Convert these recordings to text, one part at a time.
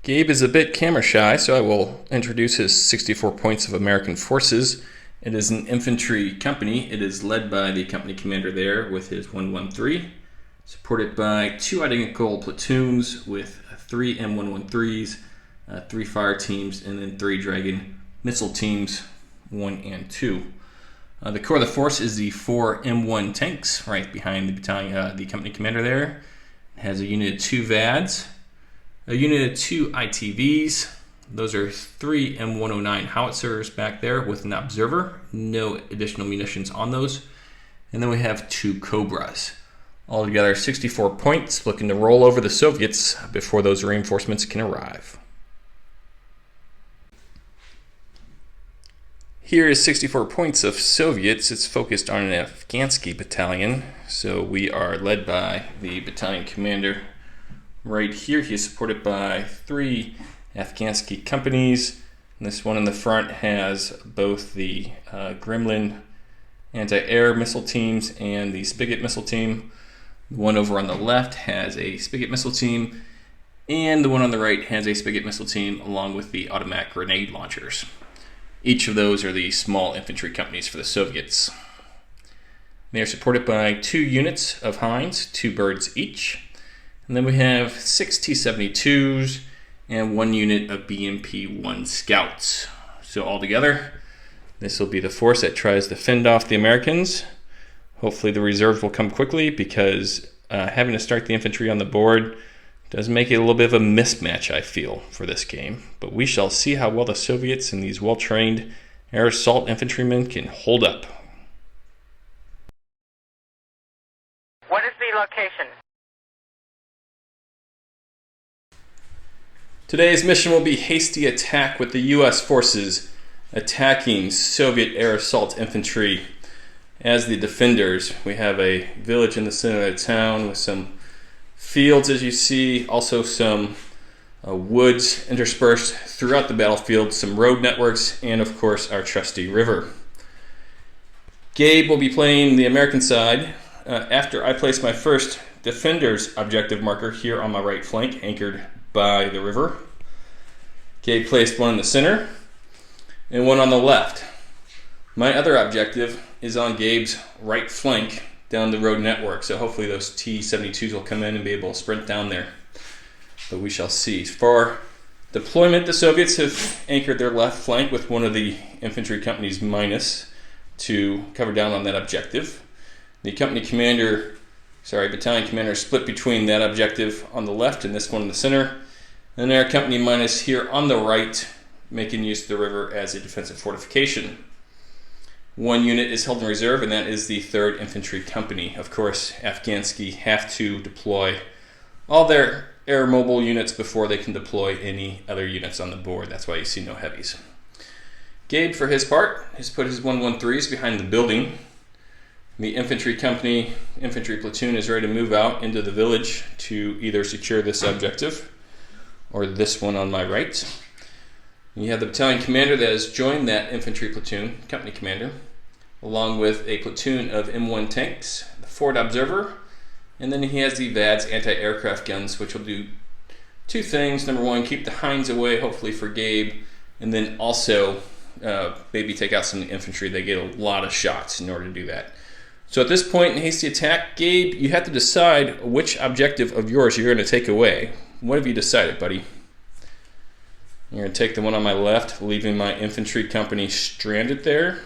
Gabe is a bit camera shy, so I will introduce his 64 points of American forces. It is an infantry company. It is led by the company commander there with his 113, supported by 2 identical platoons with 3 M113s, 3 fire teams, and then 3 Dragon missile teams, 1 and 2. The core of the force is the 4 M1 tanks right behind the battalion, the company commander there. It has a unit of 2 VADs, a unit of 2 ITVs. Those are 3 M109 howitzers back there with an observer. No additional munitions on those. And then we have 2 Cobras. Altogether 64 points, looking to roll over the Soviets before those reinforcements can arrive. Here is 64 points of Soviets. It's focused on an Afghanski battalion. So we are led by the battalion commander. Right here, he is supported by 3 Afghanski companies. And this one in the front has both the Gremlin anti-air missile teams and the Spigot missile team. The one over on the left has a Spigot missile team, and the one on the right has a Spigot missile team along with the automatic grenade launchers. Each of those are the small infantry companies for the Soviets. They are supported by 2 units of Hinds, 2 birds each. And then we have 6 T-72s and 1 unit of BMP-1 scouts. So altogether, this will be the force that tries to fend off the Americans. Hopefully the reserves will come quickly, because having to start the infantry on the board does make it a little bit of a mismatch, I feel, for this game. But we shall see how well the Soviets and these well-trained air assault infantrymen can hold up. What is the location? Today's mission will be Hasty Attack, with the U.S. forces attacking Soviet air assault infantry as the defenders. We have a village in the center of the town with some fields, as you see, also some woods interspersed throughout the battlefield, some road networks, and of course our trusty river. Gabe will be playing the American side after I place my first defender's objective marker here on my right flank, anchored by the river. Gabe placed one in the center and one on the left. My other objective is on Gabe's right flank down the road network, so hopefully those T-72s will come in and be able to sprint down there. But we shall see. For deployment, the Soviets have anchored their left flank with one of the infantry companies minus to cover down on that objective. The battalion commander split between that objective on the left and this one in the center. And our company minus here on the right, making use of the river as a defensive fortification. 1 unit is held in reserve, and that is the 3rd Infantry Company. Of course, Afghanski have to deploy all their air mobile units before they can deploy any other units on the board. That's why you see no heavies. Gabe, for his part, has put his 113s behind the building. The infantry company, infantry platoon is ready to move out into the village to either secure this objective or this one on my right. You have the battalion commander that has joined that infantry platoon, company commander, along with a platoon of M1 tanks, the forward observer, and then he has the VADS anti-aircraft guns, which will do 2 things. Number 1, keep the Hinds away, hopefully for Gabe, and then also maybe take out some of the infantry. They get a lot of shots in order to do that. So at this point in Hasty Attack, Gabe, you have to decide which objective of yours you're going to take away. What have you decided, buddy? You're going to take the one on my left, leaving my infantry company stranded there.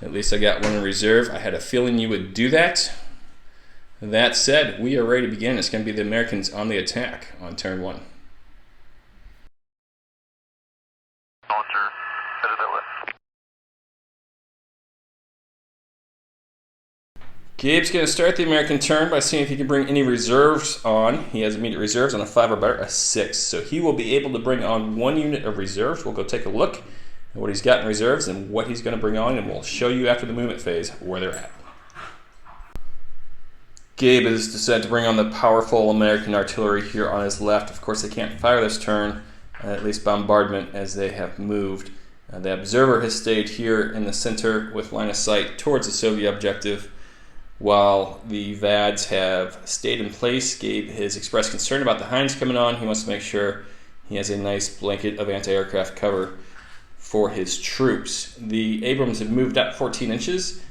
At least I got one in reserve. I had a feeling you would do that. That said, we are ready to begin. It's going to be the Americans on the attack on turn 1. Gabe's going to start the American turn by seeing if he can bring any reserves on. He has immediate reserves on a 5 or better, a 6. So he will be able to bring on 1 unit of reserves. We'll go take a look at what he's got in reserves and what he's going to bring on, and we'll show you after the movement phase where they're at. Gabe has decided to bring on the powerful American artillery here on his left. Of course, they can't fire this turn, at least bombardment, as they have moved. The observer has stayed here in the center with line of sight towards the Soviet objective, while the VADs have stayed in place. Gabe has expressed concern about the Hinds coming on. He wants to make sure he has a nice blanket of anti-aircraft cover for his troops. The Abrams have moved up 14 inches,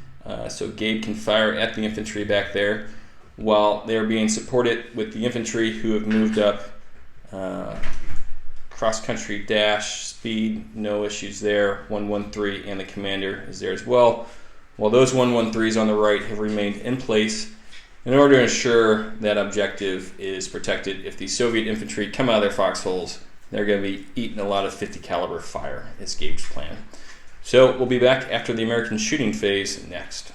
so Gabe can fire at the infantry back there, while they're being supported with the infantry who have moved up cross-country dash speed, no issues there. 113 and the commander is there as well, while those 113s on the right have remained in place in order to ensure that objective is protected. If the Soviet infantry come out of their foxholes, they're going to be eating a lot of 50 caliber fire, is Gabe's plan. So we'll be back after the American shooting phase next.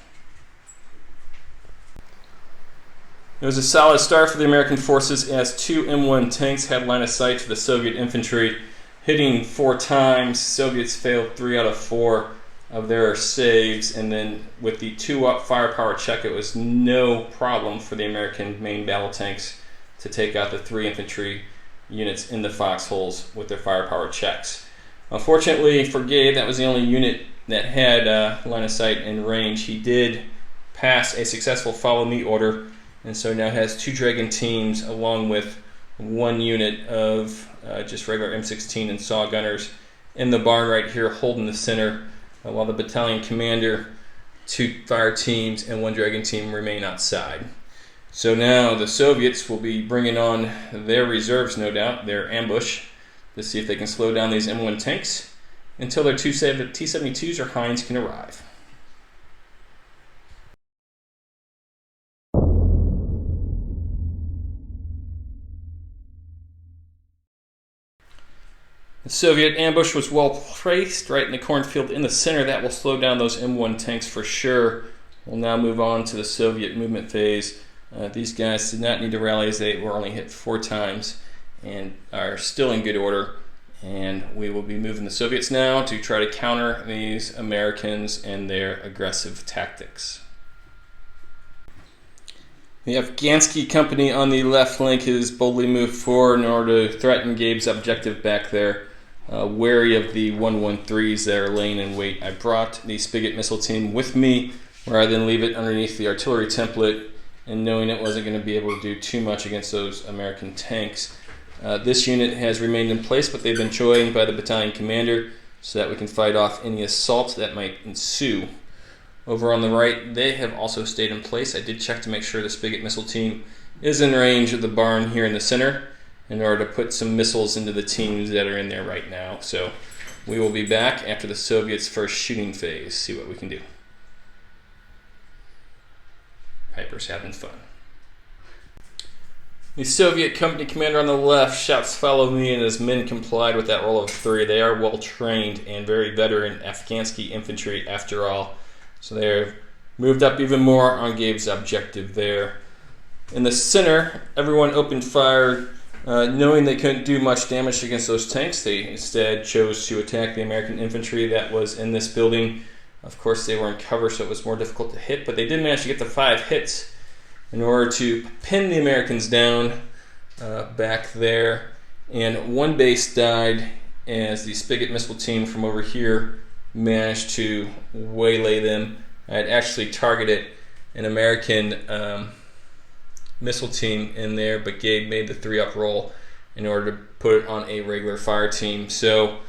It was a solid start for the American forces as two M1 tanks had line of sight to the Soviet infantry, hitting 4 times. Soviets failed 3 out of 4 of their saves, and then with the 2-up firepower check, it was no problem for the American main battle tanks to take out the 3 infantry units in the foxholes with their firepower checks. Unfortunately for Gabe, that was the only unit that had line of sight and range. He did pass a successful follow me order, and so now has 2 Dragon teams along with 1 unit of just regular M16 and saw gunners in the barn right here holding the center, while the battalion commander, 2 fire teams, and 1 Dragon team remain outside. So now the Soviets will be bringing on their reserves, no doubt, their ambush, to see if they can slow down these M1 tanks until their T-72s or Hinds can arrive. The Soviet ambush was well placed right in the cornfield in the center. That will slow down those M1 tanks for sure. We'll now move on to the Soviet movement phase. These guys did not need to rally as they were only hit 4 times and are still in good order. And we will be moving the Soviets now to try to counter these Americans and their aggressive tactics. The Afghanski company on the left flank has boldly moved forward in order to threaten Gabe's objective back there. Wary of the 113s that are laying in wait, I brought the Spigot missile team with me rather than leave it underneath the artillery template, and knowing it wasn't going to be able to do too much against those American tanks. This unit has remained in place, but they've been joined by the battalion commander so that we can fight off any assault that might ensue. Over on the right, they have also stayed in place. I did check to make sure the Spigot missile team is in range of the barn here in the center in order to put some missiles into the teams that are in there right now. So we will be back after the Soviets' first shooting phase, see what we can do. Piper's having fun. The Soviet company commander on the left shouts, "Follow me," and his men complied with that roll of 3. They are well trained and very veteran Afghanski infantry after all. So they've moved up even more on Gabe's objective there. In the center, everyone opened fire, knowing they couldn't do much damage against those tanks. They instead chose to attack the American infantry that was in this building. Of course, they were in cover, so it was more difficult to hit, but they did manage to get the 5 hits in order to pin the Americans down back there. And 1 base died as the Spigot missile team from over here managed to waylay them. I had actually targeted an American missile team in there, but Gabe made the 3-up roll in order to put it on a regular fire team. So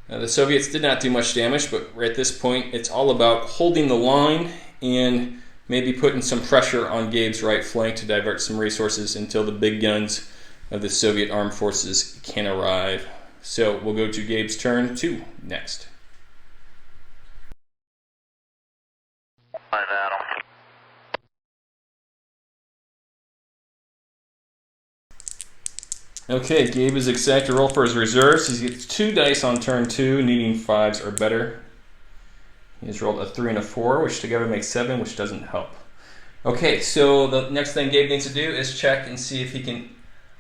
the Soviets did not do much damage, but at this point it's all about holding the line and maybe putting some pressure on Gabe's right flank to divert some resources until the big guns of the Soviet armed forces can arrive. So we'll go to Gabe's turn 2 next. Okay, Gabe is excited to roll for his reserves. He gets 2 dice on turn 2, needing 5s or better. He has rolled a 3 and a 4, which together makes 7, which doesn't help. Okay, so the next thing Gabe needs to do is check and see if he can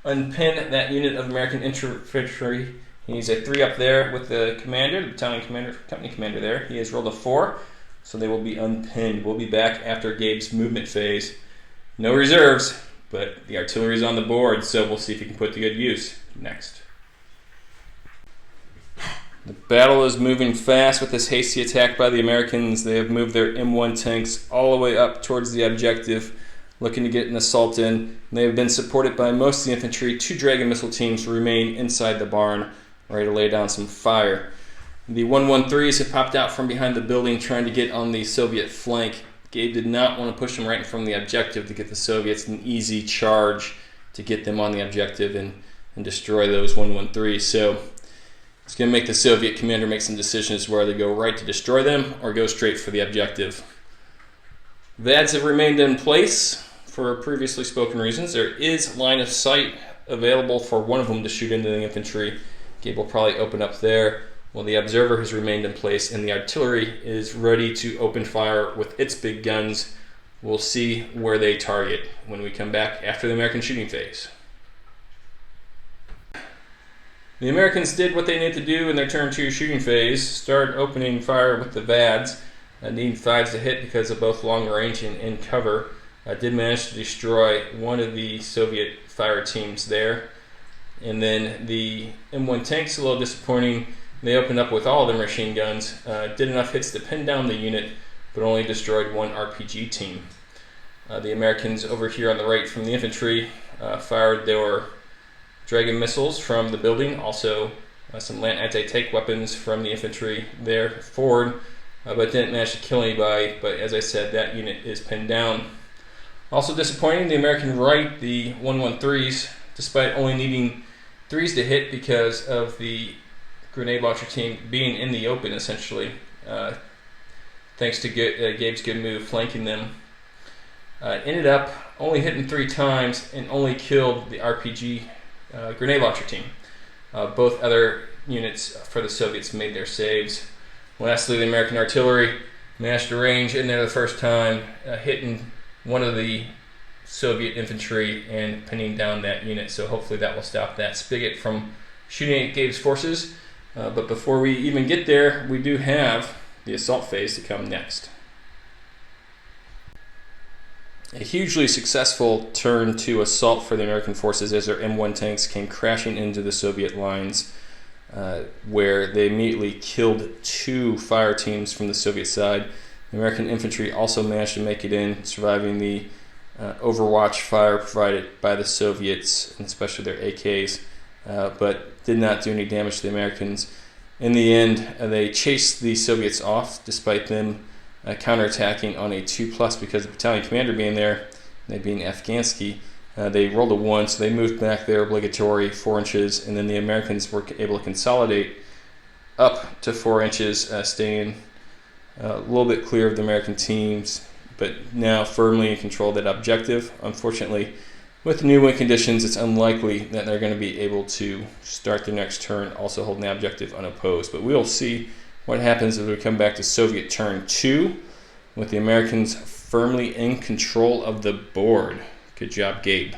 unpin that unit of American infantry. He needs a 3 up there with the commander, the battalion commander, company commander there. He has rolled a 4, so they will be unpinned. We'll be back after Gabe's movement phase. No reserves, but the artillery is on the board, so we'll see if he can put to good use next. The battle is moving fast with this hasty attack by the Americans. They have moved their M1 tanks all the way up towards the objective. looking to get an assault in. They have been supported by most of the infantry. 2 Dragon missile teams remain inside the barn, ready to lay down some fire. The 113s have popped out from behind the building trying to get on the Soviet flank. Gabe did not want to push them right in front of the objective to get the Soviets an easy charge to get them on the objective and destroy those 113s. So it's going to make the Soviet commander make some decisions whether they go right to destroy them or go straight for the objective. VADs have remained in place for previously spoken reasons. There is line of sight available for one of them to shoot into the infantry. Gabe will probably open up there. Well, the observer has remained in place and the artillery is ready to open fire with its big guns. We'll see where they target when we come back after the American shooting phase. The Americans did what they needed to do in their turn 2 shooting phase, started opening fire with the VADs. Need 5s to hit because of both long range and in cover. Did manage to destroy one of the Soviet fire teams there. And then the M1 tanks, a little disappointing. They opened up with all their machine guns, did enough hits to pin down the unit, but only destroyed 1 RPG team. The Americans over here on the right from the infantry fired their Dragon missiles from the building, also some land anti-tank weapons from the infantry there forward, but didn't manage to kill anybody. But as I said, that unit is pinned down. Also disappointing, the American right, the 113s, despite only needing 3s to hit because of the grenade launcher team being in the open essentially, thanks to Gabe's good move flanking them, ended up only hitting 3 times and only killed the RPG grenade launcher team. Both other units for the Soviets made their saves. Lastly, the American artillery managed to range in there the first time, hitting one of the Soviet infantry and pinning down that unit. So hopefully that will stop that spigot from shooting at Gabe's forces. But before we even get there, we do have the assault phase to come next. A hugely successful turn to assault for the American forces as their M1 tanks came crashing into the Soviet lines, where they immediately killed 2 fire teams from the Soviet side. The American infantry also managed to make it in, surviving the overwatch fire provided by the Soviets, and especially their AKs, but did not do any damage to the Americans. In the end, they chased the Soviets off, despite them counterattacking on a 2+ because the battalion commander being there, they being Afghanski. They rolled a 1, so they moved back their obligatory 4 inches, and then the Americans were able to consolidate up to 4 inches, staying a little bit clear of the American teams, but now firmly in control of that objective. Unfortunately, with the new wind conditions, it's unlikely that they're going to be able to start their next turn also holding the objective unopposed. But we'll see what happens as we come back to Soviet turn 2 with the Americans firmly in control of the board. Good job, Gabe.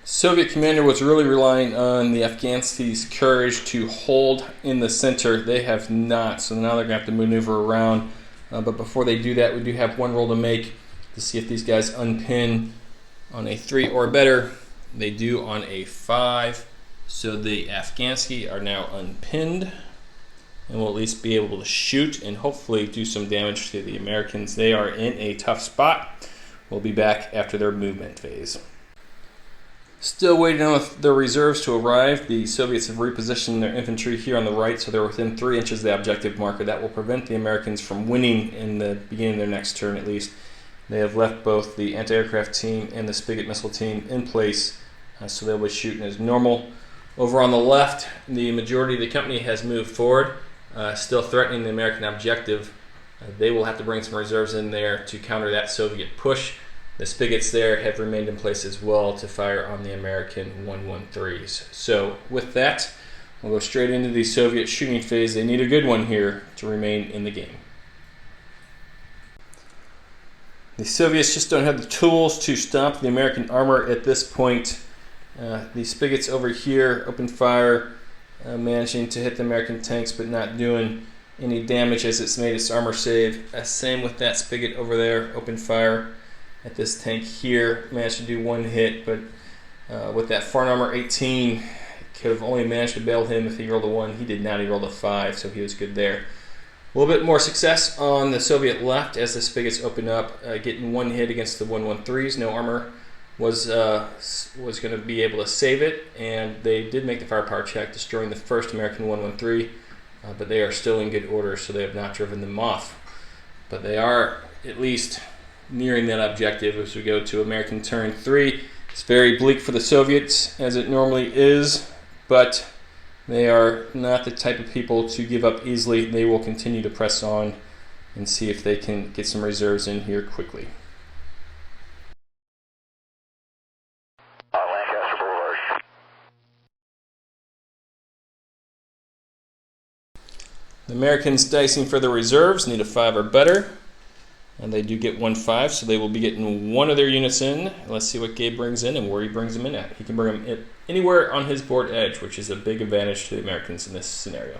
Soviet commander was really relying on the Afghanski's courage to hold in the center. They have not, so now they're going to have to maneuver around. But before they do that, we do have one roll to make to see if these guys unpin on a 3 or better. They do on a 5. So the Afghanski are now unpinned and will at least be able to shoot and hopefully do some damage to the Americans. They are in a tough spot. We'll be back after their movement phase. Still waiting on their reserves to arrive. The Soviets have repositioned their infantry here on the right, so they're within 3 inches of the objective marker. That will prevent the Americans from winning in the beginning of their next turn at least. They have left both the anti-aircraft team and the Spigot missile team in place, so they'll be shooting as normal. Over on the left, the majority of the company has moved forward, still threatening the American objective. They will have to bring some reserves in there to counter that Soviet push. The Spigots there have remained in place as well to fire on the American 113s. So with that, we'll go straight into the Soviet shooting phase. They need a good one here to remain in the game. The Soviets just don't have the tools to stop the American armor at this point. The Spigots over here open fire, managing to hit the American tanks but not doing any damage as it's made its armor save. Same with that Spigot over there, open fire at this tank here, managed to do 1 hit, but with that foreign armor 18 could have only managed to bail him if he rolled a 1. He did not. He rolled a 5, so he was good there. A little bit more success on the Soviet left as the spigots opened up, getting one hit against the 113s. No armor was going to be able to save it, and they did make the firepower check, destroying the first American 113, but they are still in good order, so they have not driven them off. But they are at least nearing that objective as we go to American turn 3. It's very bleak for the Soviets, as it normally is, but they are not the type of people to give up easily. They will continue to press on and see if they can get some reserves in here quickly. The Americans dicing for the reserves need a 5 or better, and they do get 1 5, so they will be getting one of their units in. Let's see what Gabe brings in and where he brings them in at. He can bring them in anywhere on his board edge, which is a big advantage to the Americans in this scenario.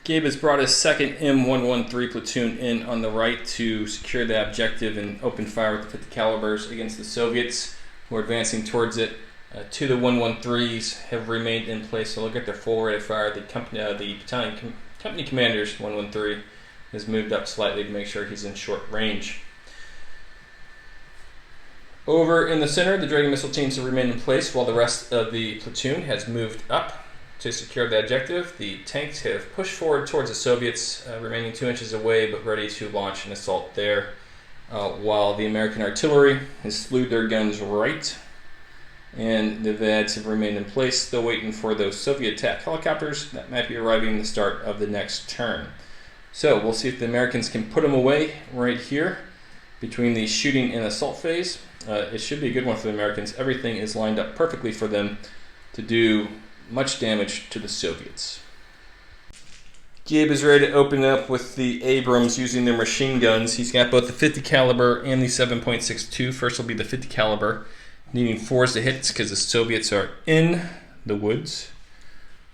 Gabe has brought his second M113 platoon in on the right to secure the objective and open fire with the 50 calibers against the Soviets who are advancing towards it. 2 of the 113s have remained in place, so look at their full rate of fire. The battalion company commander's 113 has moved up slightly to make sure he's in short range. Over in the center, the Dragon missile teams have remained in place while the rest of the platoon has moved up to secure the objective. The tanks have pushed forward towards the Soviets, remaining 2 inches away but ready to launch an assault there, while the American artillery has slewed their guns right, and the VADs have remained in place, still waiting for those Soviet attack helicopters that might be arriving the start of the next turn. So we'll see if the Americans can put them away right here between the shooting and assault phase. It should be a good one for the Americans. Everything is lined up perfectly for them to do much damage to the Soviets. Gabe is ready to open up with the Abrams using their machine guns. He's got both the 50 caliber and the 7.62. First will be the 50 caliber, needing 4s to hit because the Soviets are in the woods.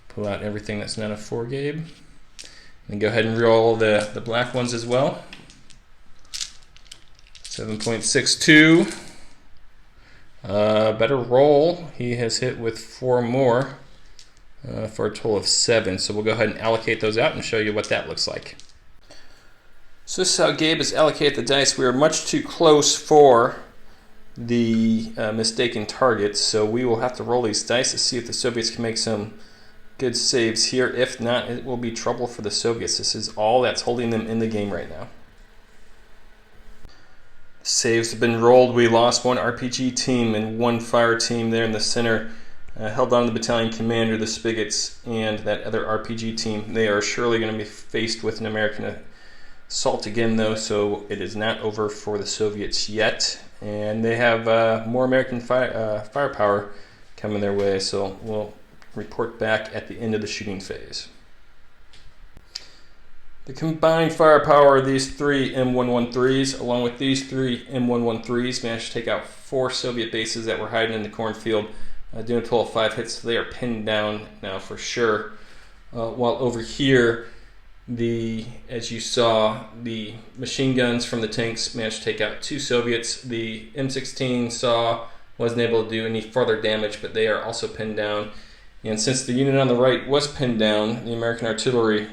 Pull out everything that's not a 4, Gabe. And go ahead and roll the black ones as well. 7.62. Better roll. He has hit with 4 more for a total of 7. So we'll go ahead and allocate those out and show you what that looks like. So this is how Gabe has allocated the dice. We are much too close for the mistaken targets, so we will have to roll these dice to see if the Soviets can make some good saves here. If not, it will be trouble for the Soviets. This is all that's holding them in the game right now. Saves have been rolled. We lost 1 RPG team and 1 fire team there in the center. Held on to the battalion commander, the Spigots, and that other RPG team. They are surely going to be faced with an American assault again, though, so it is not over for the Soviets yet. And they have more American firepower coming their way, so we'll report back at the end of the shooting phase. The combined firepower of these 3 M113s, along with these 3 M113s, managed to take out 4 Soviet bases that were hiding in the cornfield, doing a total of 5 hits. So they are pinned down now for sure. While over here, as you saw, the machine guns from the tanks managed to take out 2 Soviets. The M16 wasn't able to do any further damage, but they are also pinned down. And since the unit on the right was pinned down, the American artillery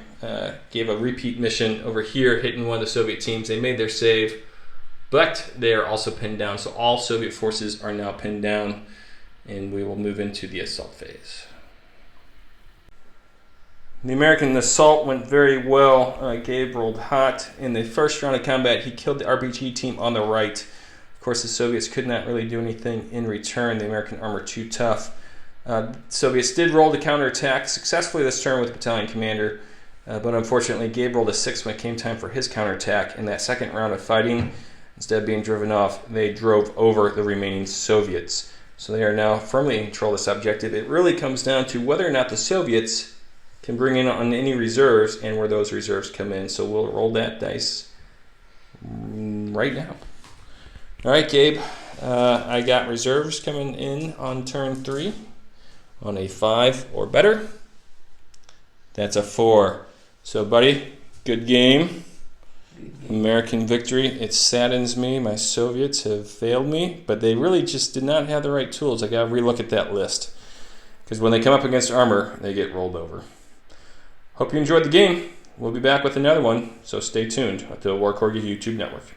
gave a repeat mission over here, hitting one of the Soviet teams. They made their save, but they are also pinned down. So all Soviet forces are now pinned down, and we will move into the assault phase. The American assault went very well. Gabe rolled hot. In the first round of combat, he killed the RPG team on the right. Of course, the Soviets could not really do anything in return. The American armor too tough. Soviets did roll to counterattack successfully this turn with the battalion commander, but unfortunately Gabe rolled a 6 when it came time for his counterattack. In that second round of fighting, instead of being driven off, they drove over the remaining Soviets. So they are now firmly in control of this objective. It really comes down to whether or not the Soviets can bring in on any reserves and where those reserves come in. So we'll roll that dice right now. All right, Gabe, I got reserves coming in on turn 3 on a 5 or better. That's a 4. So, buddy, good game. American victory. It saddens me. My Soviets have failed me, but they really just did not have the right tools. I got to relook at that list, because when they come up against armor, they get rolled over. Hope you enjoyed the game. We'll be back with another one, so stay tuned at the War Corgi YouTube network.